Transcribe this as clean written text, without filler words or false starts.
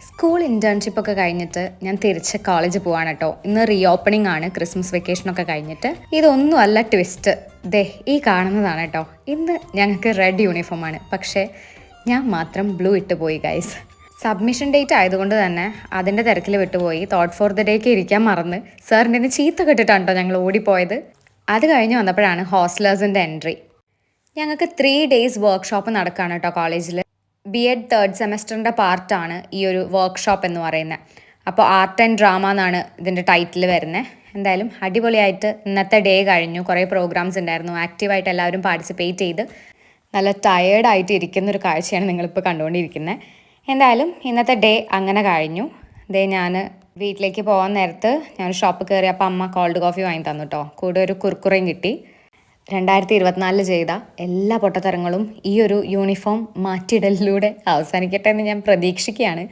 School internship ഒക്കെ കഴിഞ്ഞിട്ട് ഞാൻ തിരിച്ച് കോളേജിൽ പോവാണ് കേട്ടോ. ഇന്ന് റീ ഓപ്പണിംഗ് ആണ്, ക്രിസ്മസ് വെക്കേഷനൊക്കെ കഴിഞ്ഞിട്ട്. ഇതൊന്നും അല്ല ട്വിസ്റ്റ്, ദേ ഈ കാണുന്നതാണ് കേട്ടോ. ഇന്ന് ഞങ്ങൾക്ക് റെഡ് യൂണിഫോമാണ്, പക്ഷേ ഞാൻ മാത്രം ബ്ലൂ ഇട്ട് പോയി ഗൈസ്. സബ്മിഷൻ ഡേറ്റ് ആയതുകൊണ്ട് തന്നെ അതിൻ്റെ തിരക്കിൽ വിട്ടുപോയി. തോട്ട് ഫോർ ദ ഡേക്ക് ഇരിക്കാൻ മറന്ന് സാറിൻ്റെ നിന്ന് ചീത്ത കിട്ടിയിട്ടാണ് കേട്ടോ ഞങ്ങൾ ഓടിപ്പോയത്. അത് കഴിഞ്ഞ് വന്നപ്പോഴാണ് ഹോസ്റ്റലേഴ്സിൻ്റെ എൻട്രി. ഞങ്ങൾക്ക് 3 days വർക്ക്ഷോപ്പ് നടക്കുകയാണ് കേട്ടോ കോളേജിൽ. BEd 3rd സെമസ്റ്ററിൻ്റെ പാർട്ടാണ് ഈ ഒരു വർക്ക്ഷോപ്പ് എന്ന് പറയുന്നത്. അപ്പോൾ ആർട്ട് ആൻഡ് ഡ്രാമ എന്നാണ് ഇതിൻ്റെ ടൈറ്റിൽ വരുന്നത്. എന്തായാലും അടിപൊളിയായിട്ട് ഇന്നത്തെ ഡേ കഴിഞ്ഞു. കുറേ പ്രോഗ്രാംസ് ഉണ്ടായിരുന്നു. ആക്റ്റീവായിട്ട് എല്ലാവരും പാർട്ടിസിപ്പേറ്റ് ചെയ്ത് നല്ല ടയേർഡായിട്ട് ഇരിക്കുന്നൊരു കാഴ്ചയാണ് നിങ്ങളിപ്പോൾ കണ്ടുകൊണ്ടിരിക്കുന്നത്. എന്തായാലും ഇന്നത്തെ ഡേ അങ്ങനെ കഴിഞ്ഞു. ദേ ഞാൻ വീട്ടിലേക്ക് പോകാൻ നേരത്ത് ഞാൻ ഷോപ്പ് കയറിയപ്പോൾ അമ്മ കോൾഡ് കോഫി വാങ്ങി തന്നു കേട്ടോ. കൂടെ ഒരു കുർക്കുറയും കിട്ടി. 2024 ചെയ്ത എല്ലാ പൊട്ടത്തരങ്ങളും ഈ ഒരു യൂണിഫോം മാറ്റിയിടലിലൂടെ അവസാനിക്കട്ടെ എന്ന് ഞാൻ പ്രതീക്ഷിക്കുകയാണ്.